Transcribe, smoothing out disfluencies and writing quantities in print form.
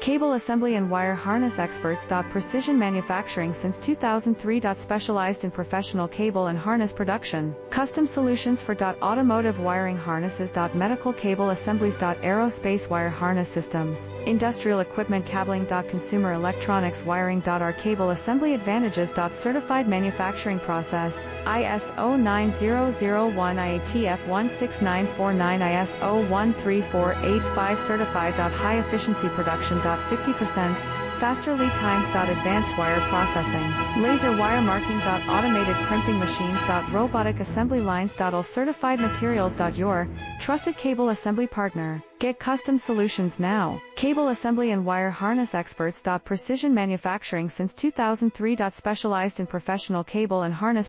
Cable assembly and wire harness experts. Precision manufacturing since 2003. Specialized in professional cable and harness production. Custom solutions for automotive wiring harnesses. Medical cable assemblies. Aerospace wire harness systems. Industrial equipment cabling. Consumer electronics wiring. Our cable assembly advantages. Certified manufacturing process. ISO 9001 IATF 16949 ISO 13485 certified. High efficiency production. 50% faster lead times. Advanced wire processing. Laser wire marking. Automated crimping machines. Robotic assembly lines. All certified materials. Your trusted cable assembly partner. Get custom solutions now. Cable assembly and wire harness experts. Precision manufacturing since 2003. Specialized in professional cable and harness